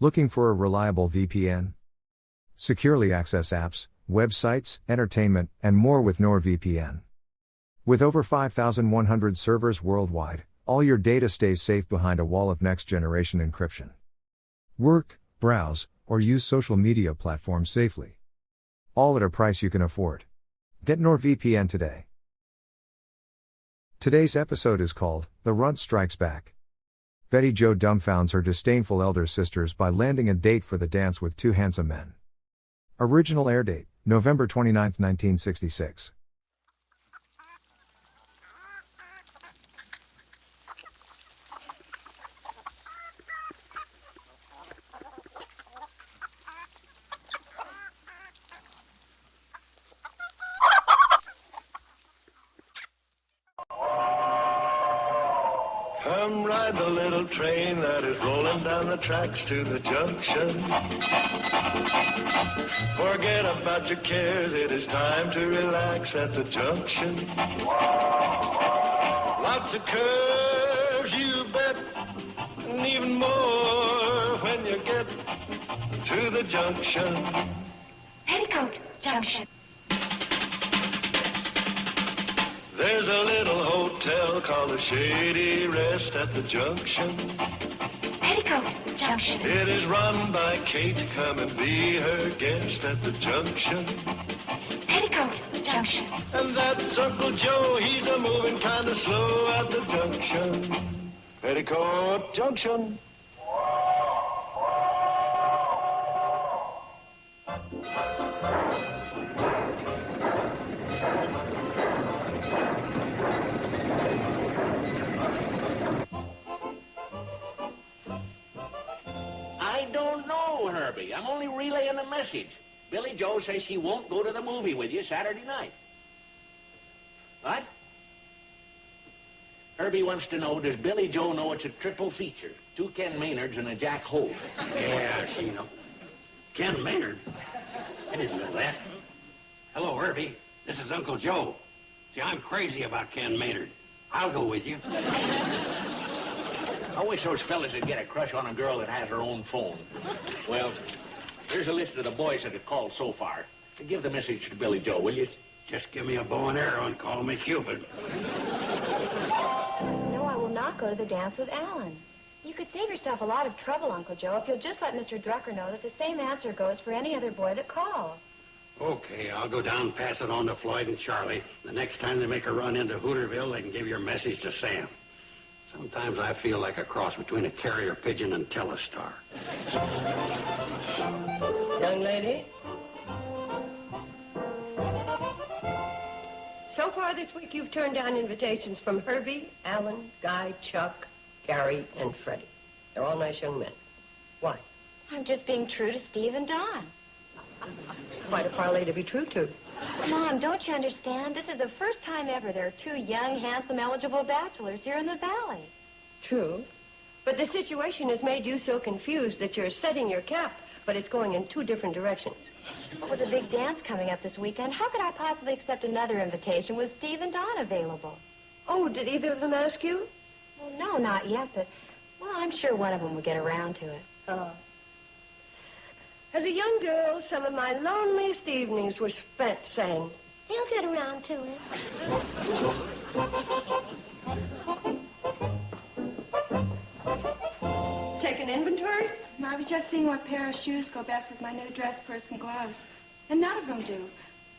Looking for a reliable VPN? Securely access apps, websites, entertainment, and more with NordVPN. With over 5,100 servers worldwide, all your data stays safe behind a wall of next-generation encryption. Work, browse, or use social media platforms safely. All at a price you can afford. Get NordVPN today. Today's episode is called, The Runt Strikes Back. Betty Jo dumbfounds her disdainful elder sisters by landing a date for the dance with two handsome men. Original air date, November 29, 1966. Come ride the little train that is rolling down the tracks to the junction. Forget about your cares, it is time to relax at the junction. Lots of curves, you bet, and even more when you get to the junction. Petticoat Junction. There's a little hotel called the Shady Rest at the junction. Petticoat Junction. It is run by Kate. Come and be her guest at the junction. Petticoat Junction. And that's Uncle Joe. He's a moving kind of slow at the junction. Petticoat Junction. Herbie, I'm only relaying a message. Billy Jo says she won't go to the movie with you Saturday night. What? Herbie wants to know, does Billy Jo know it's a triple feature? Two Ken Maynards and a Jack Holt. Yeah, she knows. Ken Maynard? I didn't know that. Hello, Herbie. This is Uncle Joe. See, I'm crazy about Ken Maynard. I'll go with you. I wish those fellas would get a crush on a girl that has her own phone. Well, here's a list of the boys that have called so far. Give the message to Billy Jo, will you? Just give me a bow and arrow and call me Cupid. No, I will not go to the dance with Alan. You could save yourself a lot of trouble, Uncle Joe, if you'll just let Mr. Drucker know that the same answer goes for any other boy that calls. Okay, I'll go down and pass it on to Floyd and Charlie. The next time they make a run into Hooterville, they can give your message to Sam. Sometimes I feel like a cross between a carrier pigeon and Telestar. Young lady? So far this week, you've turned down invitations from Herbie, Alan, Guy, Chuck, Gary, and Freddie. They're all nice young men. Why? I'm just being true to Steve and Don. Quite a parlay to be true to. Mom, don't you understand? This is the first time ever there are two young, handsome, eligible bachelors here in the valley. True. But the situation has made you so confused that you're setting your cap, but it's going in two different directions. But with a big dance coming up this weekend, how could I possibly accept another invitation with Steve and Don available? Oh, did either of them ask you? Well, no, not yet, but, well, I'm sure one of them would get around to it. Oh. As a young girl, some of my loneliest evenings were spent saying, He'll get around to it. Take an inventory? I was just seeing what pair of shoes go best with my new dress purse and gloves. And none of them do.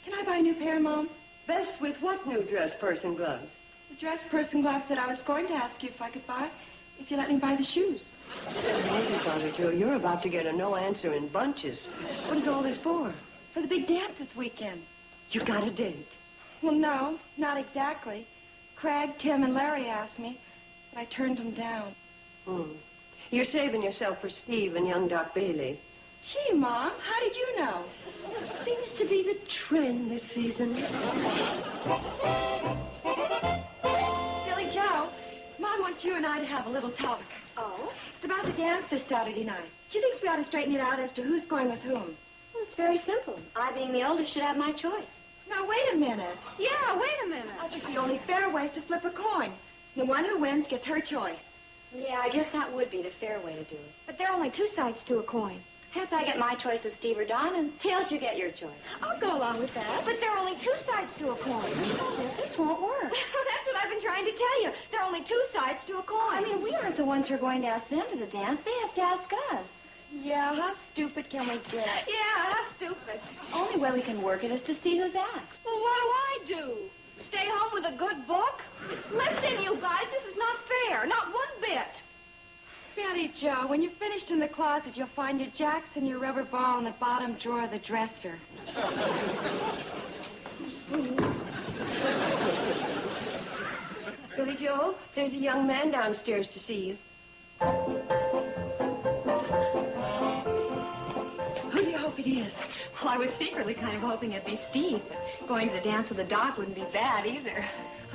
Can I buy a new pair, Mom? Best with what new dress purse and gloves? The dress purse and gloves that I was going to ask you if I could buy, if you let me buy the shoes. Maybe, Father Joe, you're about to get a no answer in bunches. What is all this for? For the big dance this weekend. You got a date? Well, no, not exactly. Craig, Tim, and Larry asked me, but I turned them down. You're saving yourself for Steve and young Doc Bailey. Gee, Mom, how did you know? Seems to be the trend this season. Billy Joe, Mom wants you and I to have a little talk. Oh? It's about the dance this Saturday night. She thinks we ought to straighten it out as to who's going with whom. Well, it's very simple. I, being the oldest, should have my choice. Now, wait a minute. Yeah, wait a minute. I think the only fair way is to flip a coin. The one who wins gets her choice. Yeah, I guess that would be the fair way to do it. But there are only two sides to a coin. Heads, I get my choice of Steve or Don, and tails, you get your choice. I'll go along with that. But there are only two sides to a coin. This won't work. That's what I've been trying to tell you. There are only two sides to a coin. I mean, we aren't the ones who are going to ask them to the dance. They have to ask us. Yeah, how stupid can we get? Yeah, how stupid. Only way we can work it is to see who's asked. Well, what do I do? Stay home with a good book? Listen, you guys, this is not fair. Not one bit. Betty Joe, when you're finished in the closet, you'll find your jacks and your rubber ball in the bottom drawer of the dresser. Billy Joe, there's a young man downstairs to see you. Who do you hope it is? Well, I was secretly kind of hoping it'd be Steve, but going to the dance with the doc wouldn't be bad either.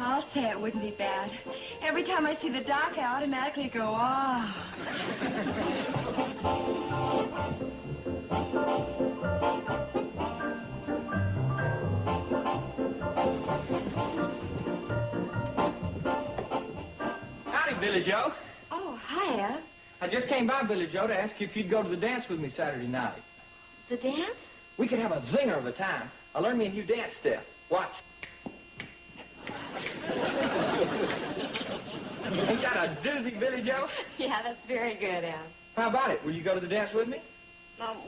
I'll say it wouldn't be bad. Every time I see the doc, I automatically go, ah. Howdy, Billy Joe. Oh, hiya. I just came by, Billy Joe, to ask you if you'd go to the dance with me Saturday night. The dance? We could have a zinger of a time. I learned me a new dance step. Watch. Ain't that a doozy, Billy Joe? Yeah, that's very good, Ab. How about it? Will you go to the dance with me?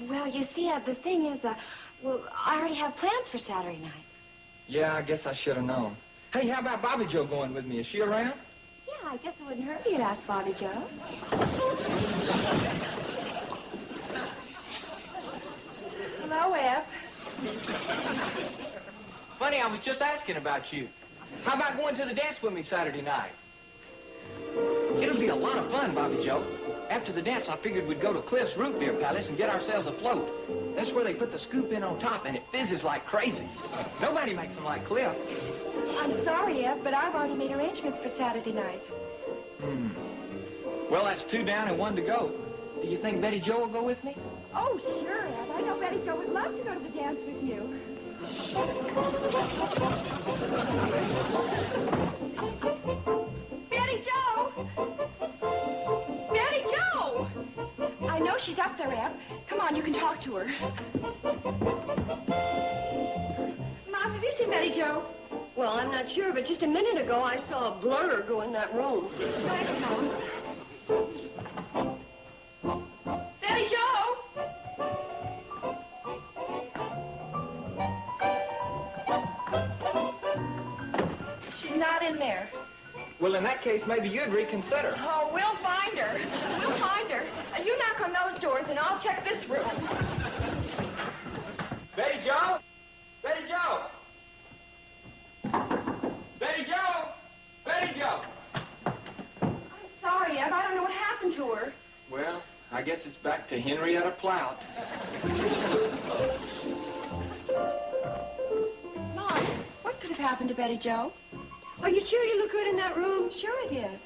Well, you see, Ab, the thing is, well, I already have plans for Saturday night. Yeah, I guess I should have known. Hey, how about Bobby Joe going with me? Is she around? Yeah, I guess it wouldn't hurt if you'd ask Bobby Joe. Hello, Eb. Funny, I was just asking about you. How about going to the dance with me Saturday night? It'll be a lot of fun, Bobby Joe. After the dance, I figured we'd go to Cliff's Root Beer Palace and get ourselves a float. That's where they put the scoop in on top, and it fizzes like crazy. Nobody makes them like Cliff. I'm sorry, Eb, but I've already made arrangements for Saturday night. Well, that's 2 down and 1 to go. Do you think Betty Joe will go with me? Oh, sure, Eb. I know Betty Joe would love to go to the dance with you. Betty Joe! Betty Joe! I know she's up there, Eb. Come on, you can talk to her. Mom, have you seen Betty Joe? Well, I'm not sure, but just a minute ago I saw a blur go in that room. Go ahead, Mom. Betty Joe! She's not in there. Well, in that case, maybe you'd reconsider. Oh, we'll find her. We'll find her. You knock on those doors and I'll check this room. Betty Joe? Betty Joe? Betty Joe? Betty Joe? I'm sorry, Eb. I don't know what happened to her. Well, I guess it's back to Henrietta Plout. Mom, what could have happened to Betty Joe? Are you sure you look good in that room? Sure it is.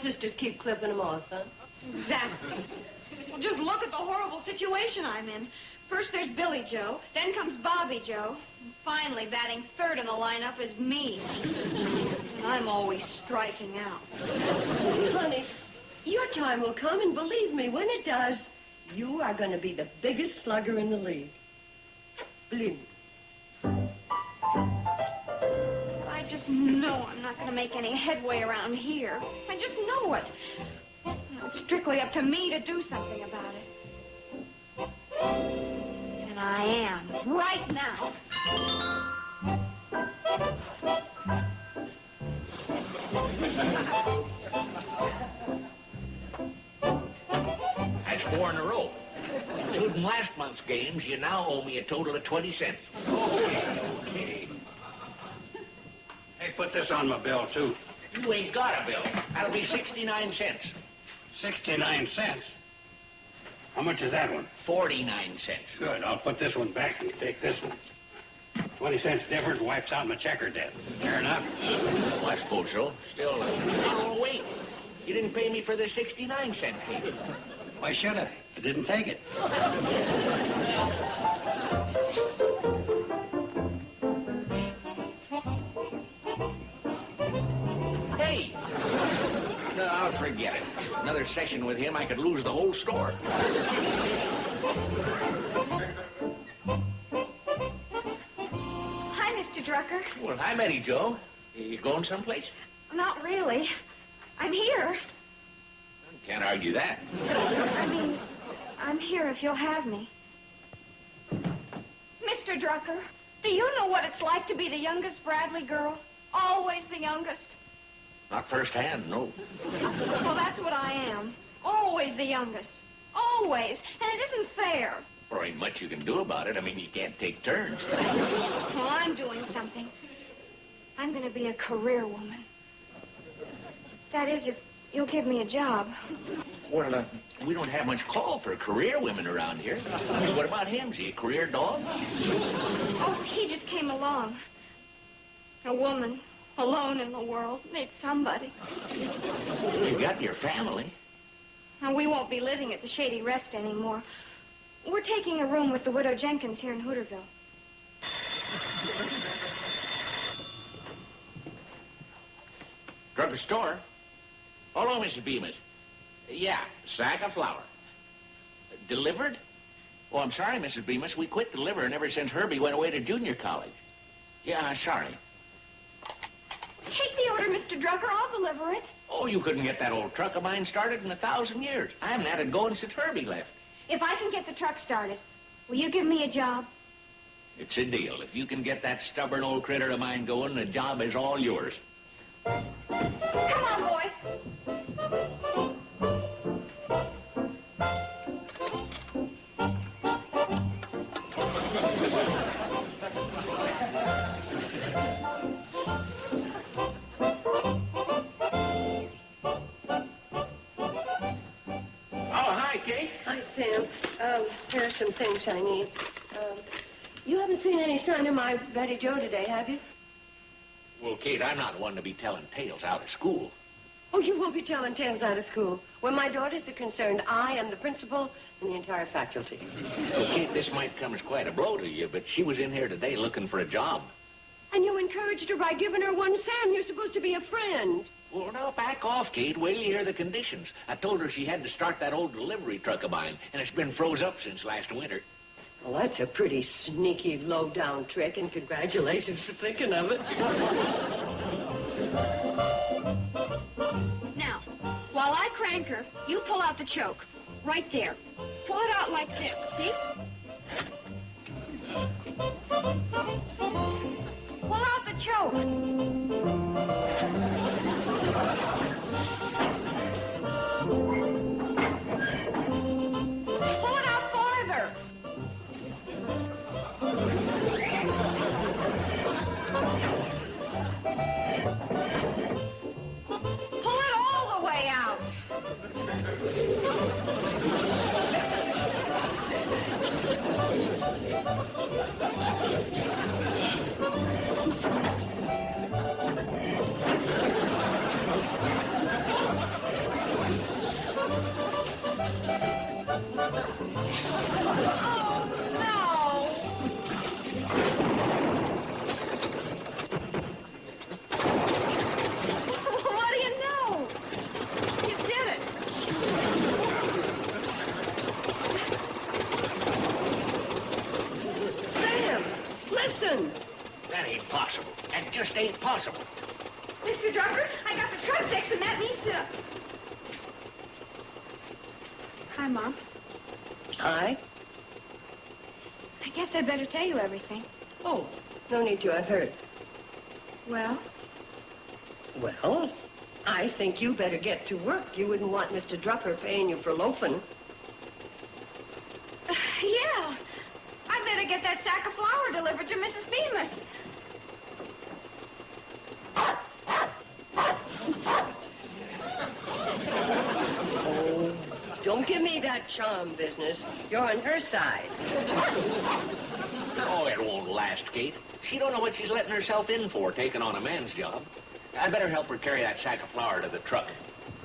Sisters keep clipping them off, huh? Exactly. Well, just look at the horrible situation I'm in. First there's Billy Joe, then comes Bobby Joe, and finally batting third in the lineup is me. And I'm always striking out. Honey, your time will come, and believe me, when it does, you are going to be the biggest slugger in the league. Believe me. I just know I'm not going to make any headway around here. I just know it. It's strictly up to me to do something about it. And I am, right now. 4 in a row. Including last month's games, you now owe me a total of 20 cents. Okay. Hey, put this on my bill, too. You ain't got a bill. That'll be 69 cents. 69 cents? How much is that one? 49 cents. Good. I'll put this one back and take this one. 20 cents difference wipes out my checker debt. Fair enough? Well, I suppose so. Still, oh, wait. You didn't pay me for the 69-cent cake. Why should I? I didn't take it. Hey! No, I'll forget it. Another session with him, I could lose the whole store. Hi, Mr. Drucker. Well, hi, Betty Joe. You going someplace? Not really. I'm here. Can't argue that. I mean, I'm here if you'll have me. Mr. Drucker, do you know what it's like to be the youngest Bradley girl? Always the youngest. Not firsthand, no. Well, that's what I am. Always the youngest. Always. And it isn't fair. There ain't much you can do about it. I mean, you can't take turns. Well, I'm doing something. I'm going to be a career woman. That is, if you'll give me a job. Well, we don't have much call for career women around here. I mean, what about him? Is he a career dog? Oh, he just came along. A woman, alone in the world, needs somebody. You got your family. Now, we won't be living at the Shady Rest anymore. We're taking a room with the widow Jenkins here in Hooterville. Drugstore? Hello, Mrs. Bemis. Yeah, sack of flour. Delivered? Oh, I'm sorry, Mrs. Bemis. We quit delivering ever since Herbie went away to junior college. Yeah, sorry. Take the order, Mr. Drucker. I'll deliver it. Oh, you couldn't get that old truck of mine started in 1,000 years. I haven't had it going since Herbie left. If I can get the truck started, will you give me a job? It's a deal. If you can get that stubborn old critter of mine going, the job is all yours. Come on, boy. Hi, Sam. Here are some things I need. You haven't seen any sign of my Betty Joe today, have you? Well, Kate, I'm not one to be telling tales out of school. Oh, you won't be telling tales out of school. Where my daughters are concerned, I am the principal and the entire faculty. Well, Kate, this might come as quite a blow to you, but she was in here today looking for a job. And you encouraged her by giving her one, Sam. You're supposed to be a friend. Well, now, back off, Kate. Wait till you hear the conditions. I told her she had to start that old delivery truck of mine, and it's been froze up since last winter. Well, that's a pretty sneaky, low-down trick, and congratulations for thinking of it. Now, while I crank her, you pull out the choke. Right there. Pull it out like this, see? Pull out the choke. Pull it out farther. Pull it all the way out. That ain't possible. That just ain't possible. Mr. Drucker, I got the truck fixed, and that means to... Hi, Mom. Hi? I guess I better tell you everything. Oh, no need to. I've heard. Well? Well, I think you better get to work. You wouldn't want Mr. Drucker paying you for loafing. Yeah. I better get that sack of flour delivered to Mrs. Bemis. Oh, don't give me that charm business. You're on her side. Oh, it won't last, Kate. She don't know what she's letting herself in for, taking on a man's job. I better help her carry that sack of flour to the truck.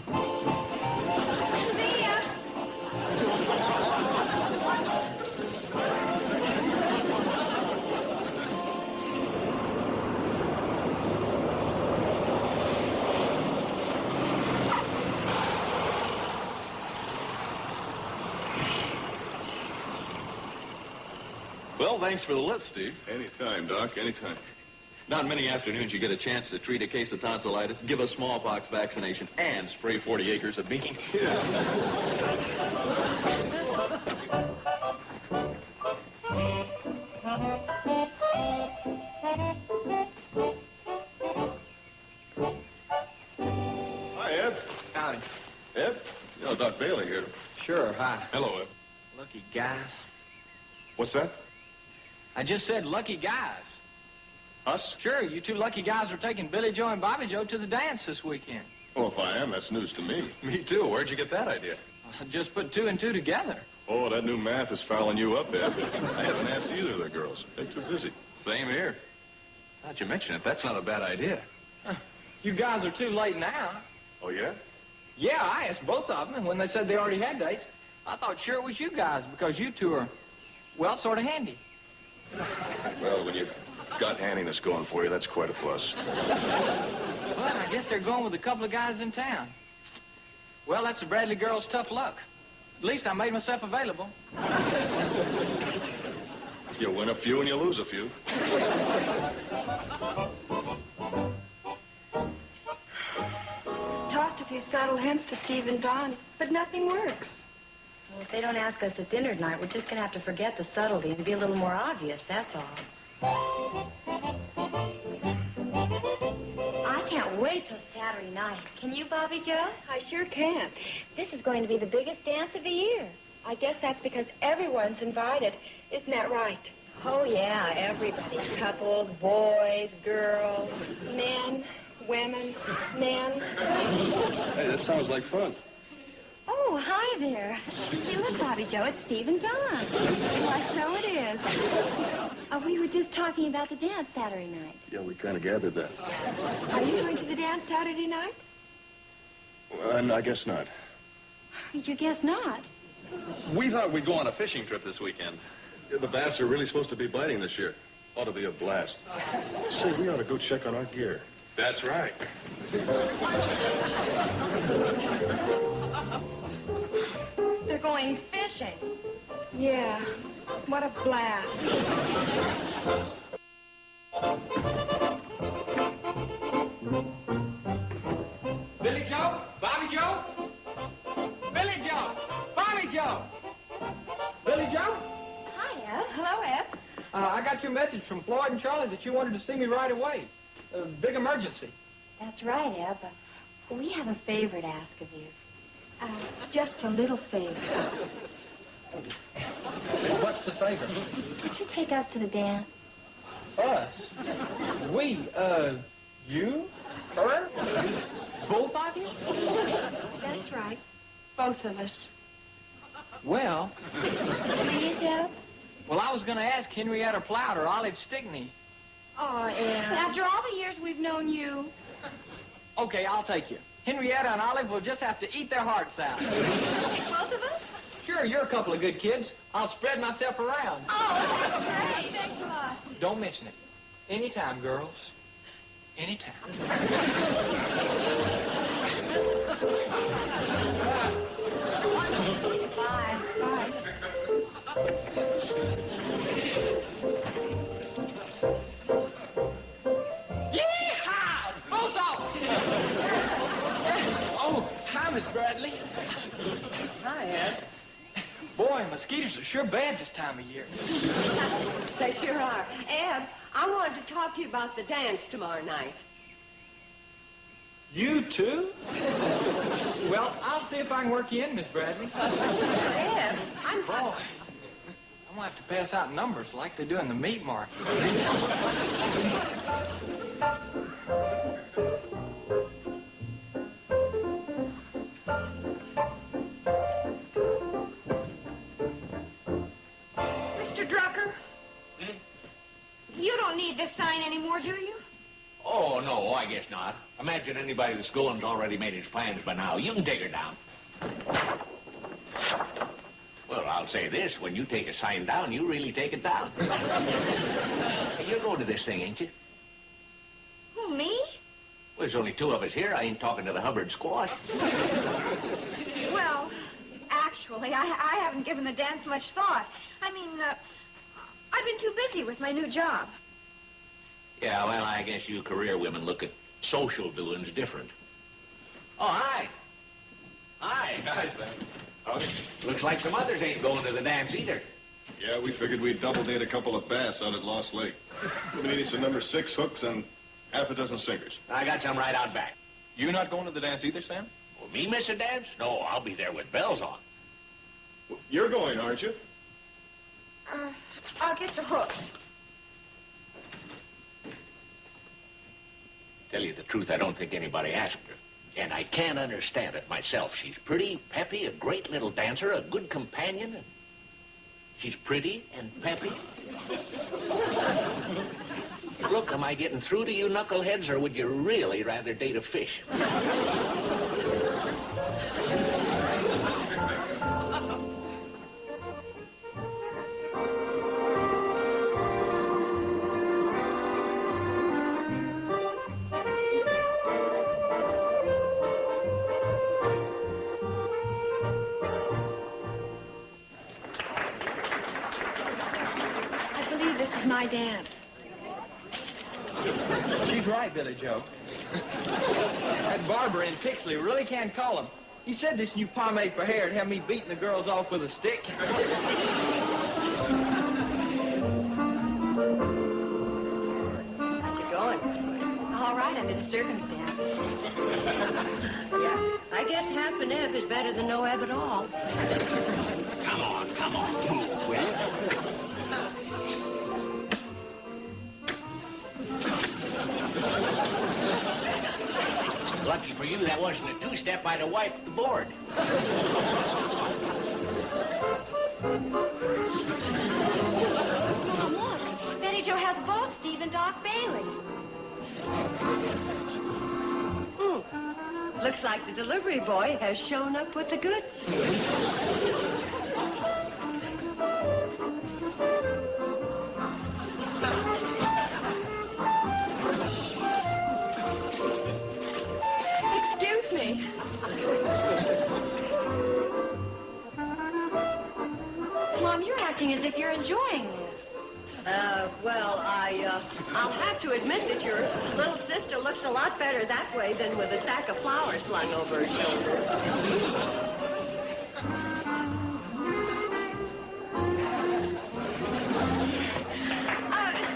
See ya. Well, thanks for the lift, Steve. Anytime, Doc, anytime. Not many afternoons you get a chance to treat a case of tonsillitis, give a smallpox vaccination, and spray 40 acres of beans. Hi, Ed. Howdy. Ed? Oh, Doc Bailey here. Sure, hi. Hello, Ed. Lucky guys. What's that? I just said lucky guys. Us? Sure, you two lucky guys are taking Billy Joe and Bobby Joe to the dance this weekend. Oh, if I am, that's news to me. Me too. Where'd you get that idea? I just put two and two together. Oh, that new math is fouling you up, Ed. I haven't asked either of the girls. They're too busy. Same here. Now that you mention it, that's not a bad idea. You guys are too late now. Oh, yeah? Yeah, I asked both of them, and when they said they already had dates, I thought sure it was you guys because you two are, well, sort of handy. Well, when you've got handiness going for you, that's quite a plus. Well, I guess they're going with a couple of guys in town. Well, that's the Bradley girls' tough luck. At least I made myself available. You win a few and you lose a few. Tossed a few subtle hints to Steve and Don, but nothing works. Well, if they don't ask us at dinner tonight, we're just going to have to forget the subtlety and be a little more obvious, that's all. I can't wait till Saturday night. Can you, Bobby Joe? I sure can. This is going to be the biggest dance of the year. I guess that's because everyone's invited. Isn't that right? Oh, yeah, everybody. Couples, boys, girls. Men, women, men. Hey, that sounds like fun. Oh, hi there. Hey, look, Bobby Joe, it's Steve and Don. Why, so it is. We were just talking about the dance Saturday night. Yeah, we kind of gathered that. Are you going to the dance Saturday night? I guess not. You guess not. We thought we'd go on a fishing trip this weekend. The bass are really supposed to be biting this year. Ought to be a blast. Say, we ought to go check on our gear. That's right. They're going fishing. Yeah. What a blast. Billy Joe? Bobby Joe? Billy Joe! Bobby Joe! Billy Joe? Hi, Ed. Hello, Ed. I got your message from Floyd and Charlie that you wanted to see me right away. A big emergency. That's right, Ed, but we have a favor to ask of you. Just a little favor. What's the favor? Could you take us to the dance? Us? We, you? Her? Both of you? That's right. Both of us. Well, Please, Ed? well, I was going to ask Henrietta Plout or Olive Stickney. Oh, Ed. After all the years we've known you. Okay, I'll take you. Henrietta and Olive will just have to eat their hearts out. Both of us? Sure, you're a couple of good kids. I'll spread myself around. Oh, that's great. Thanks a lot. Don't mention it. Anytime, girls. Anytime. Bye. Bye. Yeehaw! Both of them! Oh, hi, Miss Bradley. Hi, Ed. Boy, mosquitoes are sure bad this time of year. They sure are. Ed, I wanted to talk to you about the dance tomorrow night. You too? Well, I'll see if I can work you in, Miss Bradley. Ed, I'm... Boy, I'm gonna have to pass out numbers like they do in the meat market. Mr. Drucker? You don't need this sign anymore, do you? Oh, no, I guess not. Imagine anybody that's going's already made his plans by now. You can take her down. Well, I'll say this. When you take a sign down, you really take it down. You're going to this thing, ain't you? Who, me? Well, there's only two of us here. I ain't talking to the Hubbard squash. Well, actually, I haven't given the dance much thought. I mean, I've been too busy with my new job. Yeah, well, I guess you career women look at social doings different. Oh, hi. Hi. Hi, Sam. Okay. Looks like some others ain't going to the dance either. Yeah, we figured we'd double date a couple of bass out at Lost Lake. We needed some number 6 hooks and half a dozen sinkers. I got some right out back. You not going to the dance either, Sam? Well, me miss a dance? No, I'll be there with bells on. Well, you're going, aren't you? I'll get the hooks. Tell you the truth, I don't think anybody asked her. And I can't understand it myself. She's pretty, peppy, a great little dancer, a good companion. And she's pretty and peppy. Look, am I getting through to you knuckleheads, or would you really rather date a fish? My dance. She's right, Billy Joe. That barber in Pixley really can't call him. He said this new pomade for hair would have me beating the girls off with a stick. How's it going? All right, under the circumstances. Yeah, I guess half an ebb is better than no ebb at all. Come on, move, will you? Lucky for you, that wasn't a two-step. I'd have wiped the board. Oh, look. Betty Jo has both Steve and Doc Bailey. Looks like the delivery boy has shown up with the goods. Excuse me. Mom, you're acting as if you're enjoying this. Well, I'll have to admit that your little sister looks a lot better that way than with a sack of flour slung over her shoulder.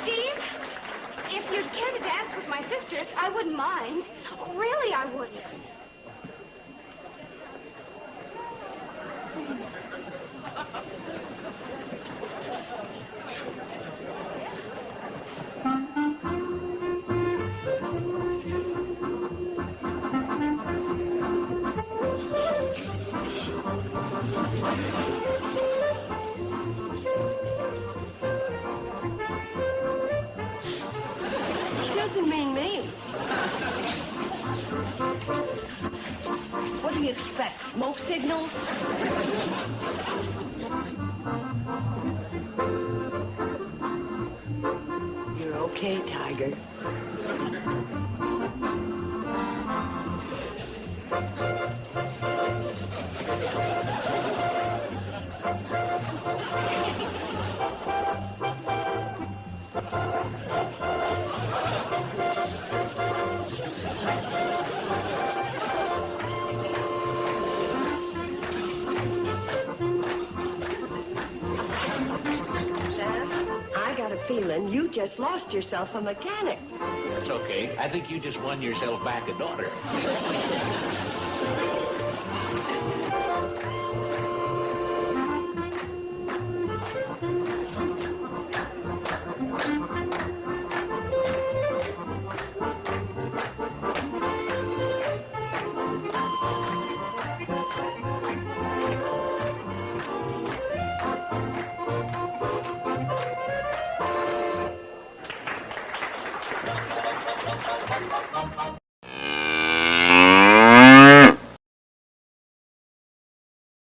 Steve, if you'd care to dance with my sisters, I wouldn't mind. Really, I wouldn't. She doesn't mean me. What do you expect? Smoke signals? You're okay, Tiger. Feeling you just lost yourself a mechanic. That's okay. I think you just won yourself back a daughter.